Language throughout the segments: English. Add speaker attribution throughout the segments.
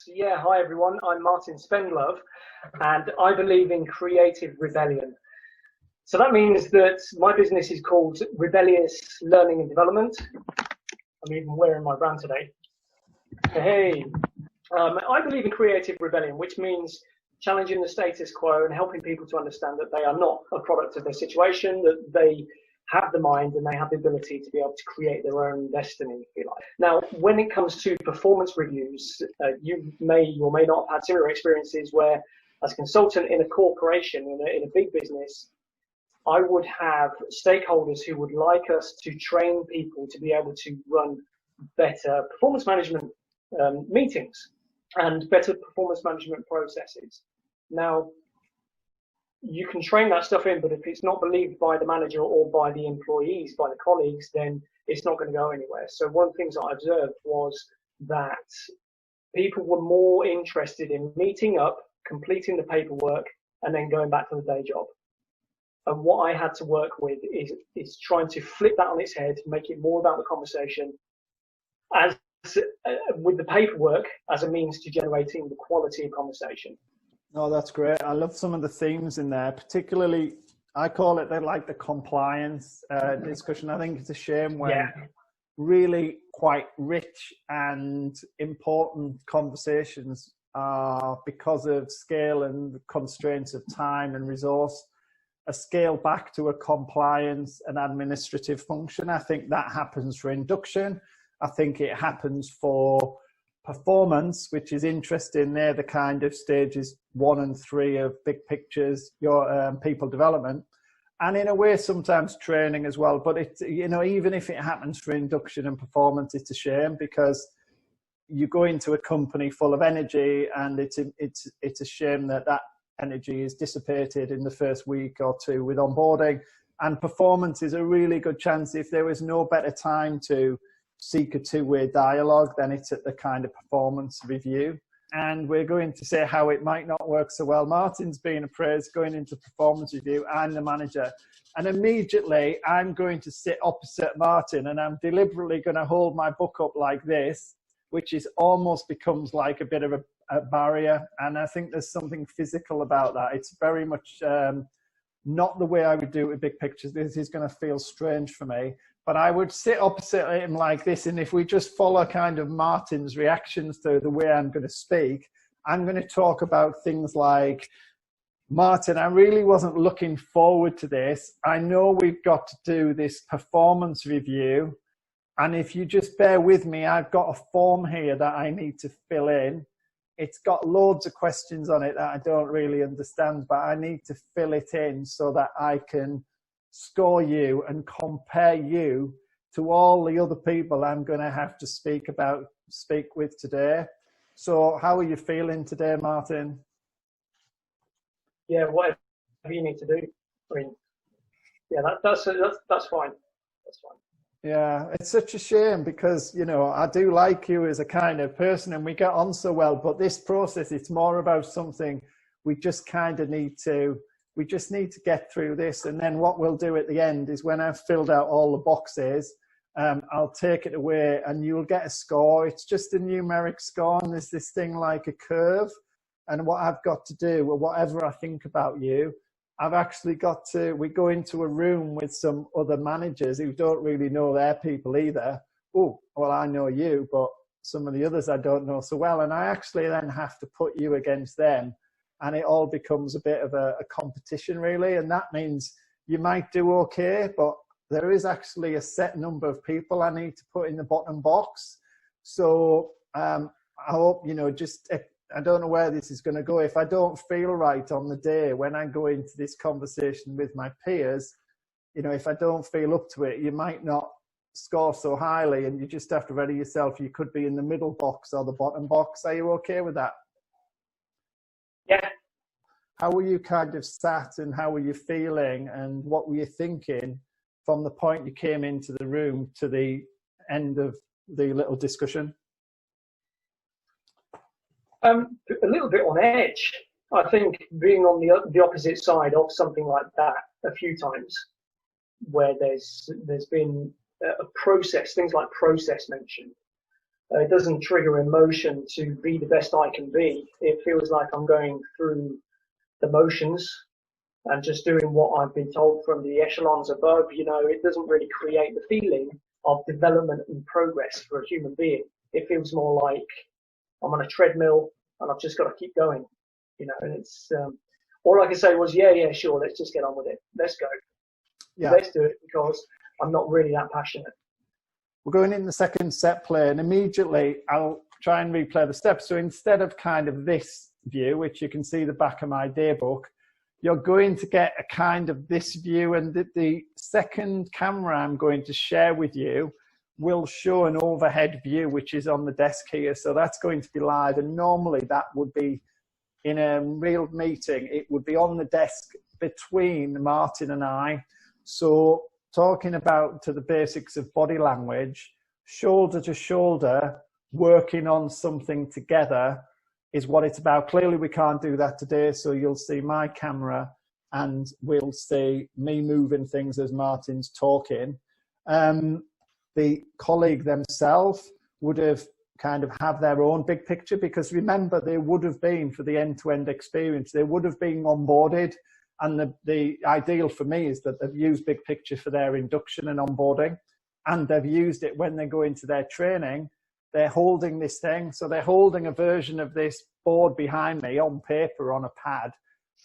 Speaker 1: Yeah, hi everyone. I'm Martin Spendlove, and I believe in creative rebellion. So that means that my business is called Rebellious Learning and Development. I'm even wearing my brand today. Hey, I believe in creative rebellion, which means challenging the status quo and helping people to understand that they are not a product of their situation, that they have the mind and they have the ability to be able to create their own destiny, if you like. Now, when it comes to performance reviews, you may or may not have had similar experiences where, as a consultant in a corporation, in a big business, I would have stakeholders who would like us to train people to be able to run better performance management meetings and better performance management processes. Now, you can train that stuff in, but if it's not believed by the manager or by the employees, by the colleagues, then it's not going to go anywhere. So one of the things that I observed was that people were more interested in meeting up, completing the paperwork, and then going back to the day job. And what I had to work with is trying to flip that on its head, make it more about the conversation, as with the paperwork as a means to generating the quality of conversation.
Speaker 2: Oh, that's great. I love some of the themes in there, particularly, I call it like the compliance discussion. I think it's a shame when really quite rich and important conversations are, because of scale and constraints of time and resource, a scale back to a compliance and administrative function. I think that happens for induction. I think it happens for performance, which is interesting. They're the kind of stages 1 and 3 of big pictures, your people development, and in a way sometimes training as well. But it's, you know, even if it happens for induction and performance, it's a shame, because you go into a company full of energy, and it's a shame that energy is dissipated in the first week or 2 with onboarding. And performance is a really good chance. If there was no better time to seek a 2-way dialogue, then it's at the kind of performance review. And we're going to say how it might not work so well. Martin's being appraised, going into performance review. I'm the manager. And immediately I'm going to sit opposite Martin, and I'm deliberately going to hold my book up like this, which is almost becomes like a bit of a barrier. And I think there's something physical about that. It's very much not the way I would do it with big pictures. This is going to feel strange for me. But I would sit opposite him like this, and if we just follow kind of Martin's reactions to the way I'm going to speak, I'm going to talk about things like, Martin, I really wasn't looking forward to this. I know we've got to do this performance review, and if you just bear with me, I've got a form here that I need to fill in. It's got loads of questions on it that I don't really understand, but I need to fill it in so that I can score you and compare you to all the other people I'm going to have to speak with today. So how are you feeling today, Martin?
Speaker 1: Yeah, whatever you need to do. I mean, yeah, that's fine. That's fine.
Speaker 2: Yeah, it's such a shame, because, you know, I do like you as a kind of person and we get on so well, but this process, it's more about something we just kind of need to get through this. And then what we'll do at the end is, when I've filled out all the boxes, I'll take it away and you'll get a score. It's just a numeric score, and there's this thing like a curve. And what I've got to do, or whatever I think about you, I've actually got to, we go into a room with some other managers who don't really know their people either. Oh, well, I know you, but some of the others I don't know so well. And I actually then have to put you against them. And it all becomes a bit of a competition, really. And that means you might do okay, but there is actually a set number of people I need to put in the bottom box. So I hope, you know, I don't know where this is going to go. If I don't feel right on the day when I go into this conversation with my peers, you know, if I don't feel up to it, you might not score so highly, and you just have to ready yourself. You could be in the middle box or the bottom box. Are you okay with that?
Speaker 1: Yeah.
Speaker 2: How were you kind of sat, and how were you feeling, and what were you thinking from the point you came into the room to the end of the little discussion?
Speaker 1: A little bit on edge. I think being on the opposite side of something like that a few times, where there's been a process, things like process mentioned. It doesn't trigger emotion to be the best I can be. It feels like I'm going through the motions and just doing what I've been told from the echelons above. It doesn't really create the feeling of development and progress for a human being. It feels more like I'm on a treadmill and I've just got to keep going, and it's, all I could say was, yeah, sure, let's just get on with it. Let's go. Yeah. Let's do it, because I'm not really that passionate.
Speaker 2: We're going in the second set play, and immediately I'll try and replay the steps. So instead of kind of this view, which you can see the back of my daybook, you're going to get a kind of this view, and the second camera I'm going to share with you will show an overhead view, which is on the desk here. So that's going to be live, and normally that would be in a real meeting. It would be on the desk between Martin and I. So talking about to the basics of body language, shoulder to shoulder, working on something together is what it's about. Clearly we can't do that today, so you'll see my camera and we'll see me moving things as Martin's talking. The colleague themselves would have kind of have their own big picture, because remember, they would have been, for the end-to-end experience, they would have been onboarded. And the ideal for me is that they've used big picture for their induction and onboarding, and they've used it when they go into their training. They're holding this thing. So they're holding a version of this board behind me on paper, on a pad.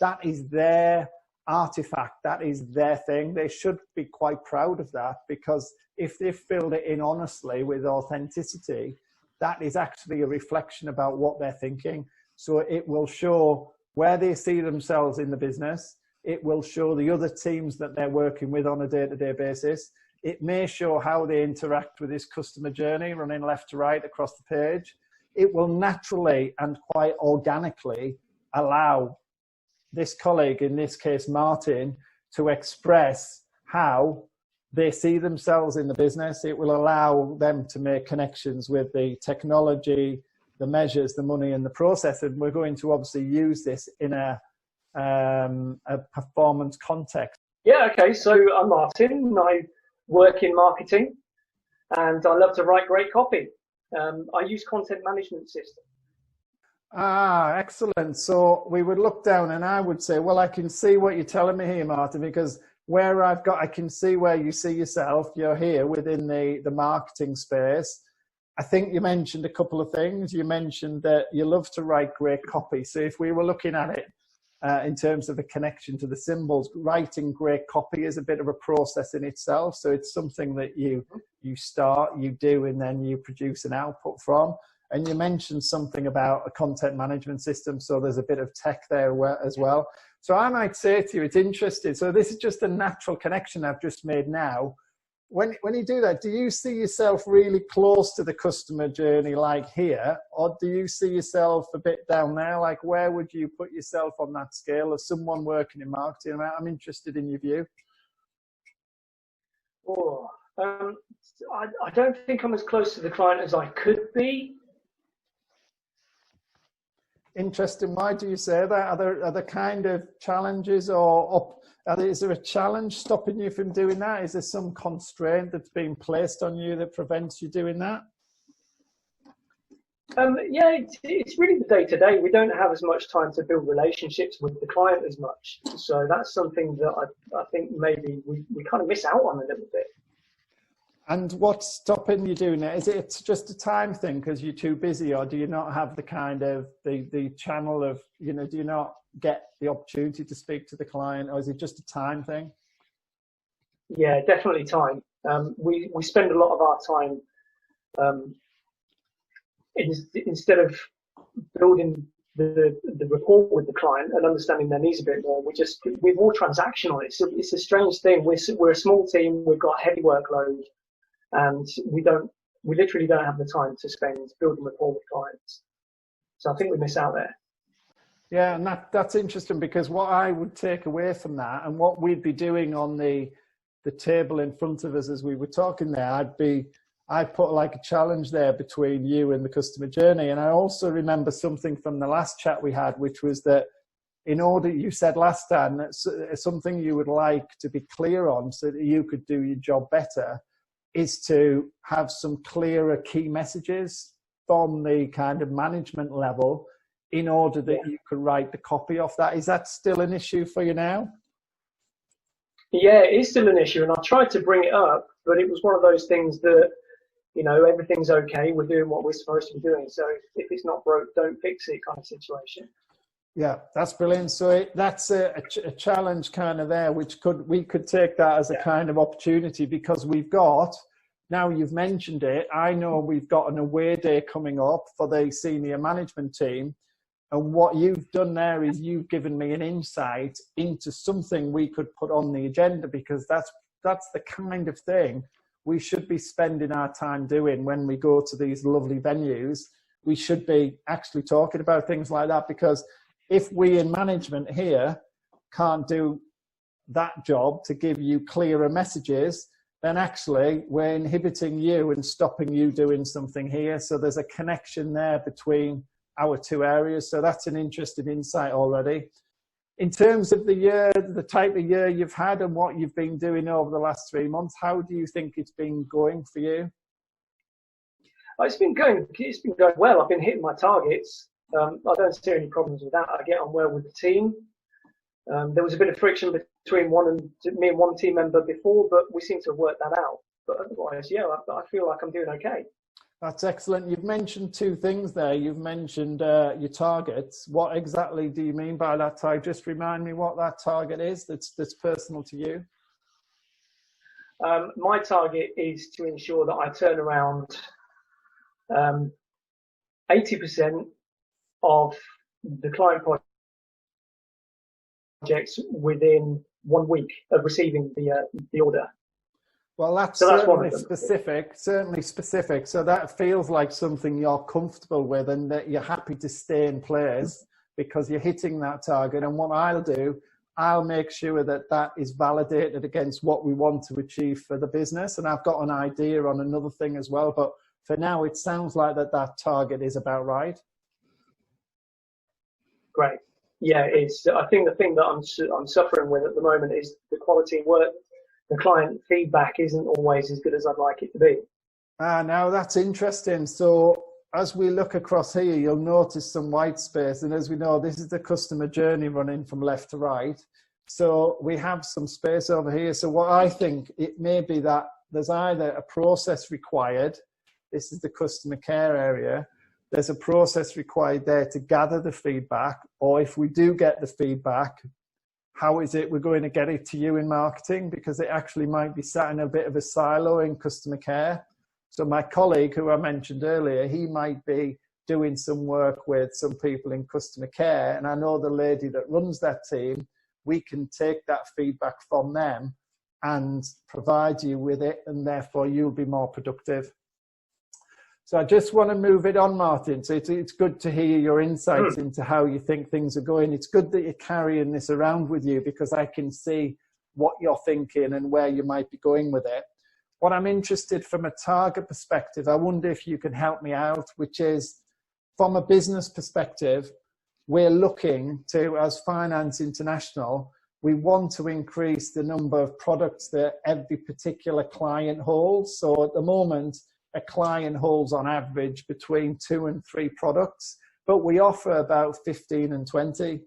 Speaker 2: That is their artifact. That is their thing. They should be quite proud of that, because if they've filled it in honestly with authenticity, that is actually a reflection about what they're thinking. So it will show where they see themselves in the business. It will show the other teams that they're working with on a day-to-day basis. It may show how they interact with this customer journey, running left to right across the page. It will naturally and quite organically allow this colleague, in this case Martin, to express how they see themselves in the business. It will allow them to make connections with the technology, the measures, the money, and the process. And we're going to obviously use this in a performance context.
Speaker 1: Yeah, okay. So I'm Martin. I work in marketing, and I love to write great copy. I use content management system.
Speaker 2: Ah, excellent. So we would look down, and I would say, well, I can see what you're telling me here, Martin, because where I can see where you see yourself. You're here within the marketing space. I think you mentioned a couple of things. You mentioned that you love to write great copy. So if we were looking at it in terms of the connection to the symbols, writing great copy is a bit of a process in itself. So it's something that you start, you do, and then you produce an output from. And you mentioned something about a content management system. So there's a bit of tech there as well. So I might say to you, it's interesting. So this is just a natural connection I've just made now. When you do that, do you see yourself really close to the customer journey, like here, or do you see yourself a bit down there? Like, where would you put yourself on that scale as someone working in marketing? I'm interested in your view.
Speaker 1: Oh, I don't think I'm as close to the client as I could be.
Speaker 2: Interesting. Why do you say that? Are there kind of challenges, is there a challenge stopping you from doing that? Is there some constraint that's being placed on you that prevents you doing that?
Speaker 1: Yeah, it's really the day-to-day. We don't have as much time to build relationships with the client as much. So that's something that I think maybe we kind of miss out on a little bit.
Speaker 2: And what's stopping you doing it? Is it just a time thing because you're too busy, or do you not have the kind of the channel of, do you not get the opportunity to speak to the client, or is it just a time thing?
Speaker 1: Yeah, definitely time. We spend a lot of our time instead of building the rapport with the client and understanding their needs a bit more, we're more transactional. It's a strange thing. We're a small team. We've got a heavy workload, and we literally don't have the time to spend building rapport with clients. So I think we miss out there.
Speaker 2: Yeah, and that's interesting, because what I would take away from that, and what we'd be doing on the table in front of us as we were talking there, I put like a challenge there between you and the customer journey. And I also remember something from the last chat we had, which was that in order, you said last time, that something you would like to be clear on so that you could do your job better is to have some clearer key messages from the kind of management level in order that you could write the copy off that. Is that still an issue for you now?
Speaker 1: Yeah, it is still an issue, and I tried to bring it up, but it was one of those things that, you know, everything's okay, we're doing what we're supposed to be doing, so if it's not broke, don't fix it kind of situation.
Speaker 2: Yeah, that's brilliant. So that's a challenge kind of there, which we could take that as a kind of opportunity, because we've got, now you've mentioned it, I know we've got an away day coming up for the senior management team. And what you've done there is you've given me an insight into something we could put on the agenda, because that's the kind of thing we should be spending our time doing when we go to these lovely venues. We should be actually talking about things like that, because if we in management here can't do that job to give you clearer messages, then actually we're inhibiting you and stopping you doing something here. So there's a connection there between our two areas. So that's an interesting insight already. In terms of the year, the type of year you've had and what you've been doing over the last 3 months, how do you think it's been going for you?
Speaker 1: It's been going well. I've been hitting my targets. I don't see any problems with that. I get on well with the team. There was a bit of friction between me and one team member before, but we seem to have worked that out. But otherwise, yeah, I feel like I'm doing okay. That's
Speaker 2: excellent. You've mentioned two things there. You've mentioned your targets. What exactly do you mean by that, Ty? Just remind me what that target is that's personal to you.
Speaker 1: My target is to ensure that I turn around 80% of the client projects within 1 week of receiving the order.
Speaker 2: Well, that's certainly specific. So that feels like something you're comfortable with and that you're happy to stay in place because you're hitting that target. And what I'll do, I'll make sure that that is validated against what we want to achieve for the business. And I've got an idea on another thing as well. But for now, it sounds like that target is about right.
Speaker 1: Great. Yeah, it's. I think the thing that I'm suffering with at the moment is the quality of work. The client feedback isn't always as good as I'd like it to be.
Speaker 2: Now that's interesting. So as we look across here, you'll notice some white space. And as we know, this is the customer journey running from left to right. So we have some space over here. So what I think it may be that there's either a process required. This is the customer care area. There's a process required there to gather the feedback, or if we do get the feedback, how is it we're going to get it to you in marketing? Because it actually might be sat in a bit of a silo in customer care. So my colleague who I mentioned earlier, he might be doing some work with some people in customer care. And I know the lady that runs that team, we can take that feedback from them and provide you with it. And therefore you'll be more productive. So I just want to move it on, Martin. So it's good to hear your insights into how you think things are going. It's good that you're carrying this around with you because I can see what you're thinking and where you might be going with it. What I'm interested from a target perspective, I wonder if you can help me out, which is from a business perspective, we're looking to, as Finance International, we want to increase the number of products that every particular client holds. So at the moment, a client holds on average between 2 and 3 products, but we offer about 15 and 20.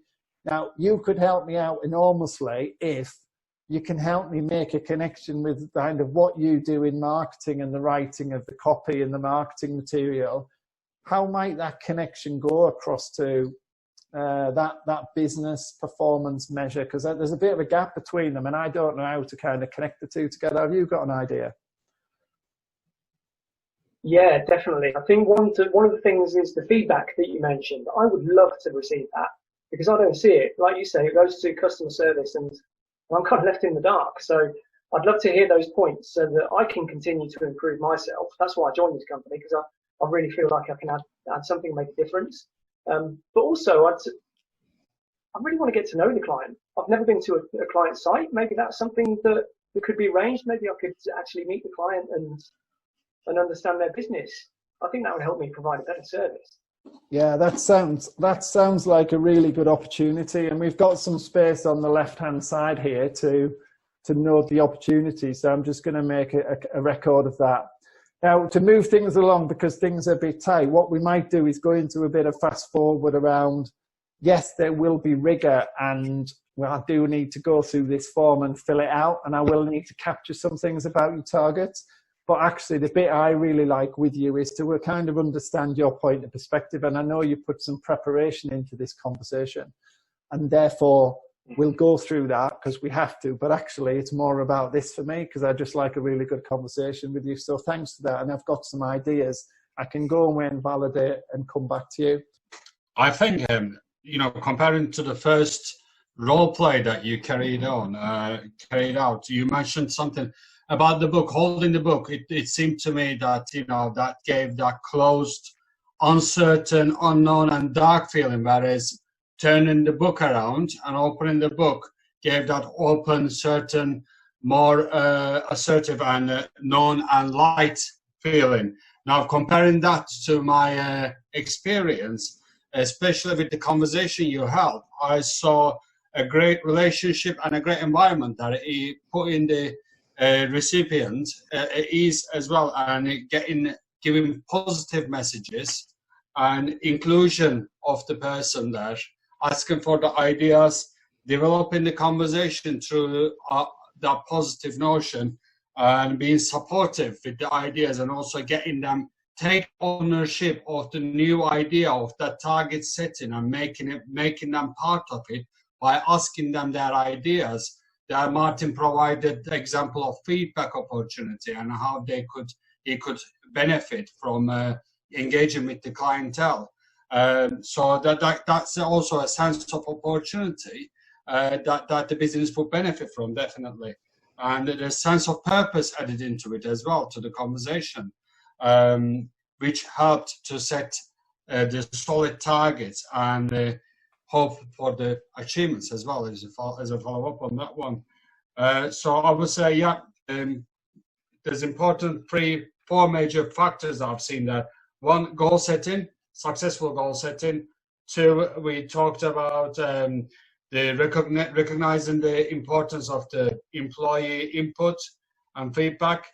Speaker 2: Now, you could help me out enormously if you can help me make a connection with kind of what you do in marketing and the writing of the copy and the marketing material. How might that connection go across to that business performance measure? Because there's a bit of a gap between them and I don't know how to kind of connect the two together. Have you got an idea?
Speaker 1: Yeah, definitely. I think one of the things is the feedback that you mentioned. I would love to receive that because I don't see it. Like you say, it goes to customer service and I'm kind of left in the dark. So I'd love to hear those points so that I can continue to improve myself. That's why I joined this company, because I really feel like I can add something, make a difference. But also, I really want to get to know the client. I've never been to a client site. Maybe that's something that could be arranged. Maybe I could actually meet the client and understand their business. I think that would help me provide a better service.
Speaker 2: Yeah, that sounds like a really good opportunity, and we've got some space on the left-hand side here to note the opportunity. So I'm just going to make a record of that. Now, to move things along, because things are a bit tight, what we might do is go into a bit of fast forward around, yes, there will be rigor, and well, I do need to go through this form and fill it out, and I will need to capture some things about your targets. But actually, the bit I really like with you is to kind of understand your point of perspective. And I know you put some preparation into this conversation, and therefore we'll go through that because we have to. But actually, it's more about this for me because I just like a really good conversation with you. So thanks for that. And I've got some ideas. I can go away and validate and come back to you.
Speaker 3: I think, comparing to the first role play that you carried out, you mentioned something about the book, holding the book. It seemed to me that, that gave that closed, uncertain, unknown, and dark feeling, whereas turning the book around and opening the book gave that open, certain, more assertive and known and light feeling. Now, comparing that to my experience, especially with the conversation you held, I saw a great relationship and a great environment that he put in the recipient ease as well, and giving positive messages and inclusion of the person there, asking for the ideas, developing the conversation through that positive notion, and being supportive with the ideas, and also getting them take ownership of the new idea of that target setting and making them part of it by asking them their ideas. That Martin provided the example of feedback opportunity and how he could benefit from engaging with the clientele. So that's also a sense of opportunity that the business would benefit from, definitely. And there's a sense of purpose added into it as well, to the conversation, which helped to set the solid targets and hope for the achievements as well, as a follow-up on that one. So I would say, there's important four major factors that I've seen there. One, goal setting, successful goal setting. Two, we talked about recognizing the importance of the employee input and feedback.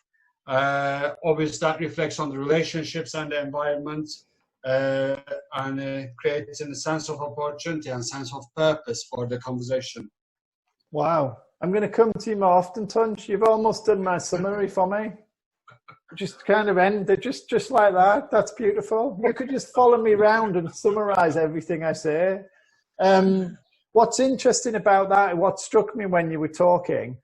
Speaker 3: Obviously, that reflects on the relationships and the environment, and creating a sense of opportunity and sense of purpose for the conversation.
Speaker 2: Wow. I'm going to come to you more often, Tunch. You've almost done my summary for me. Just kind of end it just like that. That's beautiful. You could just follow me around and summarize everything I say. What's interesting about that, what struck me when you were talking,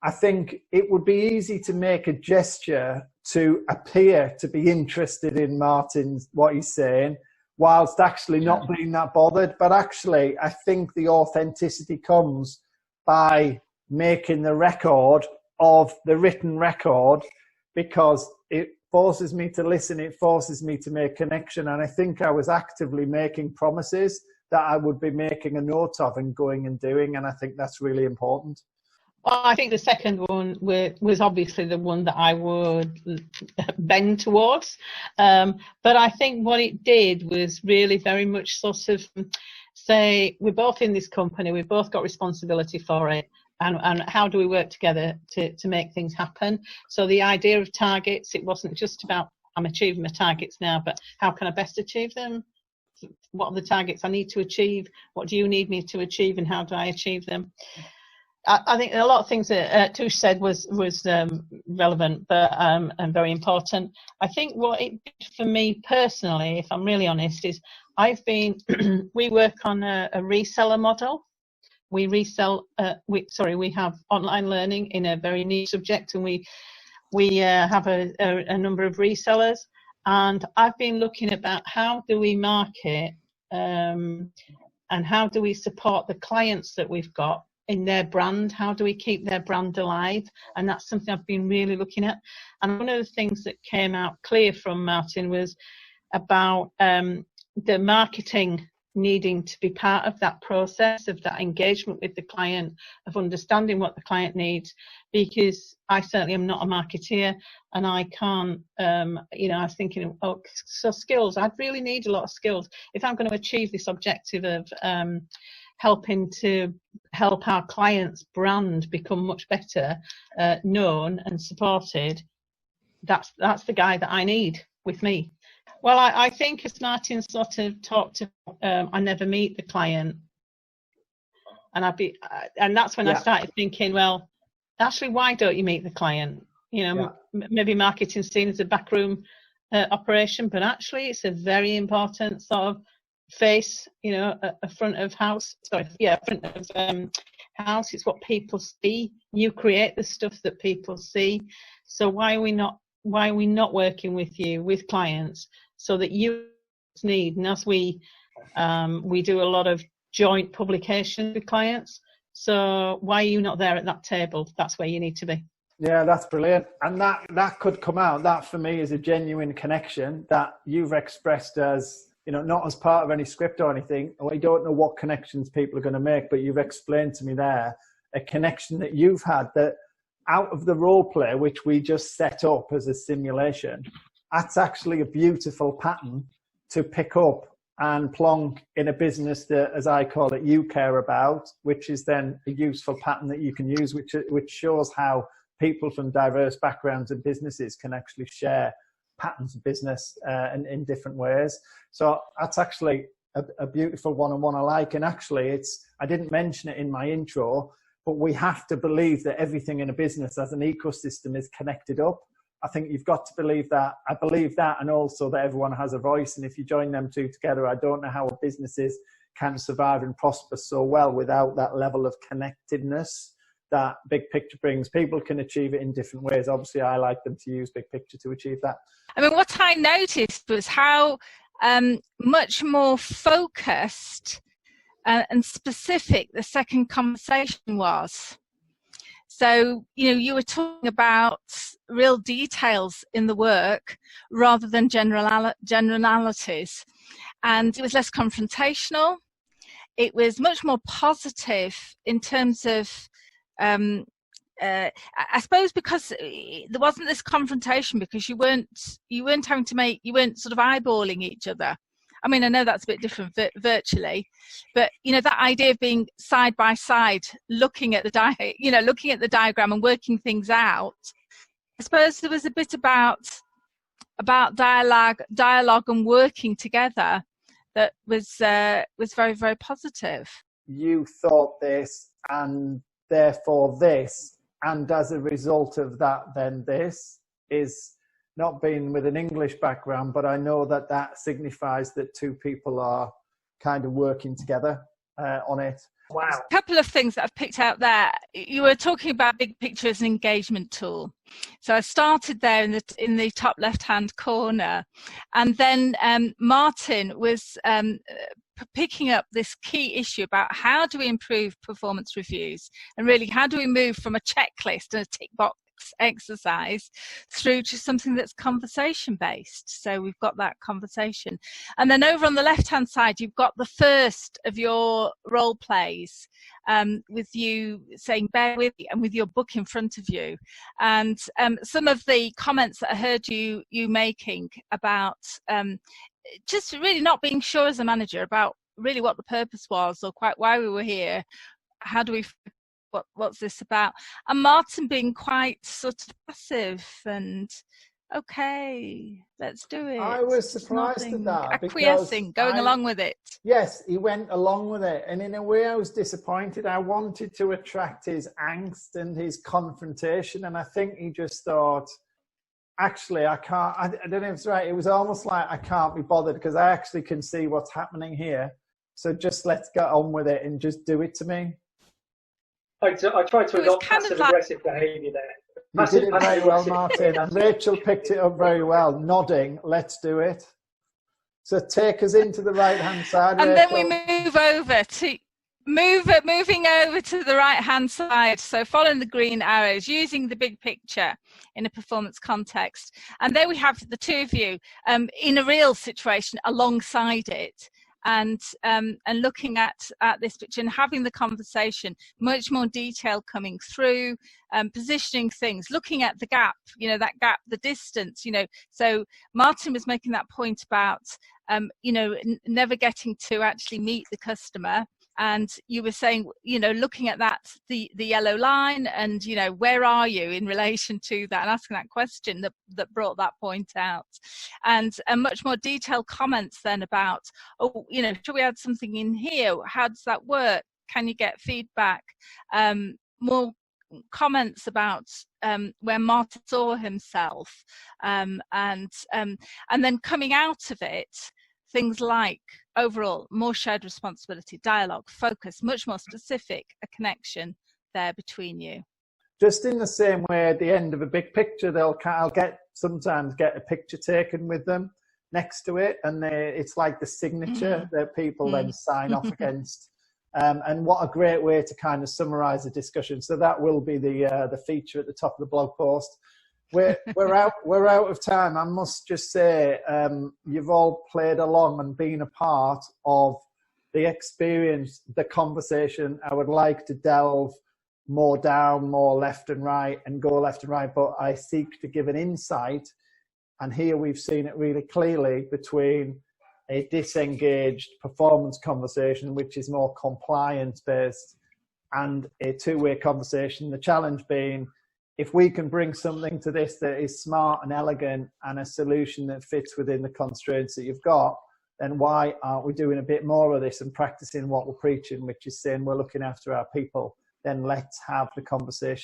Speaker 2: I think it would be easy to make a gesture to appear to be interested in Martin's, what he's saying, whilst actually not being that bothered. But actually, I think the authenticity comes by making the record of the written record, because it forces me to listen, it forces me to make connection. And I think I was actively making promises that I would be making a note of and going and doing. And I think that's really important.
Speaker 4: Well, I think the second one was obviously the one that I would bend towards. But I think what it did was really very much sort of say, we're both in this company, we've both got responsibility for it. And how do we work together to make things happen? So the idea of targets, it wasn't just about I'm achieving my targets now, but how can I best achieve them? What are the targets I need to achieve? What do you need me to achieve, and how do I achieve them? I think a lot of things that Tush said was relevant, but and very important. I think what it did for me personally, if I'm really honest, is we work on a reseller model. We resell. We have online learning in a very niche subject, and we have a number of resellers. And I've been looking about how do we market and how do we support the clients that we've got in their brand. How do we keep their brand alive? And that's something I've been really looking at. And one of the things that came out clear from Martin was about the marketing needing to be part of that process, of that engagement with the client, of understanding what the client needs, because I certainly am not a marketeer, and I can't, I was thinking, so skills, I'd really need a lot of skills. If I'm going to achieve this objective of helping to help our clients' brand become much better known and supported, that's the guy that I need with me. Well, I think as Martin sort of talked to, I never meet the client, and that's when I started thinking, well, actually, why don't you meet the client? Maybe marketing's seen as a backroom operation, but actually, it's a very important sort of face, a front of house. Front of house. It's what people see. You create the stuff that people see. So why are we not working with you, with clients, so that you need? And as we do a lot of joint publication with clients. So why are you not there at that table? That's where you need to be.
Speaker 2: Yeah, that's brilliant. And that could come out. That for me is a genuine connection that you've expressed as, not as part of any script or anything. We don't know what connections people are going to make, but you've explained to me there a connection that you've had that out of the role play, which we just set up as a simulation, that's actually a beautiful pattern to pick up and plonk in a business that, as I call it, you care about, which is then a useful pattern that you can use, which shows how people from diverse backgrounds and businesses can actually share patterns of business in different ways. So that's actually a beautiful one-on-one I like. And actually, I didn't mention it in my intro, but we have to believe that everything in a business as an ecosystem is connected up. I think you've got to believe that. I believe that, and also that everyone has a voice. And if you join them two together, I don't know how businesses can survive and prosper so well without that level of connectedness that Big Picture brings. People can achieve it in different ways. Obviously, I like them to use Big Picture to achieve that.
Speaker 5: I mean, what I noticed was how much more focused and specific the second conversation was. So, you were talking about real details in the work rather than generalities. And it was less confrontational. It was much more positive in terms of, I suppose, because there wasn't this confrontation, because you weren't sort of eyeballing each other. I mean, I know that's a bit different virtually, but that idea of being side by side, looking at the diagram and working things out. I suppose there was a bit about dialogue and working together that was very, very positive.
Speaker 2: You thought this, and therefore this, and as a result of that, then this is. Not being with an English background, but I know that signifies that two people are kind of working together on it.
Speaker 1: Wow.
Speaker 5: A couple of things that I've picked out there. You were talking about Big Picture as an engagement tool. So I started there in the top left-hand corner. And then Martin was picking up this key issue about how do we improve performance reviews, and really how do we move from a checklist and a tick box exercise through to something that's conversation based. So we've got that conversation, and then over on the left hand side you've got the first of your role plays with you saying bear with me, and with your book in front of you, and some of the comments that I heard you making about just really not being sure as a manager about really what the purpose was or quite why we were here. How do we what's this about? And Martin being quite sort of passive and okay, let's do it.
Speaker 2: I was surprised at that.
Speaker 5: Acquiescing, going along with it.
Speaker 2: Yes, he went along with it. And in a way I was disappointed. I wanted to attract his angst and his confrontation. And I think he just thought, actually, I can't, I don't know if it's right. It was almost like I can't be bothered because I actually can see what's happening here. So just let's get on with it and just do it to me.
Speaker 1: I tried to adopt passive-aggressive behaviour there.
Speaker 2: You did it very well, Martin. And Rachel picked it up very well, nodding, let's do it. So take us into the right-hand side,
Speaker 5: and
Speaker 2: Rachel.
Speaker 5: then we move over to moving over to the right-hand side. So following the green arrows, using the big picture in a performance context. And there we have the two of you in a real situation alongside it. And looking at this picture and having the conversation, much more detail coming through, positioning things, looking at the gap, that gap, the distance, So Martin was making that point about, never getting to actually meet the customer And you were saying, you know, looking at that, the yellow line, and, you know, where are you in relation to that, and asking that question that brought that point out. And much more detailed comments then about, oh, you know, should we add something in here? How does that work? Can you get feedback? More comments about where Martin saw himself, and then coming out of it, things like overall more shared responsibility, dialogue, focus, much more specific, a connection there between you.
Speaker 2: Just in the same way, at the end of a big picture, I'll sometimes get a picture taken with them next to it, and it's like the signature that people then sign off against. And what a great way to kind of summarize the discussion. So that will be the feature at the top of the blog post. We're out of time. I must just say, you've all played along and been a part of the experience, the conversation. I would like to delve more down, more left and right, and go left and right, but I seek to give an insight. And here we've seen it really clearly between a disengaged performance conversation, which is more compliance based, and a two-way conversation. The challenge being, if we can bring something to this that is smart and elegant and a solution that fits within the constraints that you've got, then why aren't we doing a bit more of this and practicing what we're preaching, which is saying we're looking after our people? Then let's have the conversation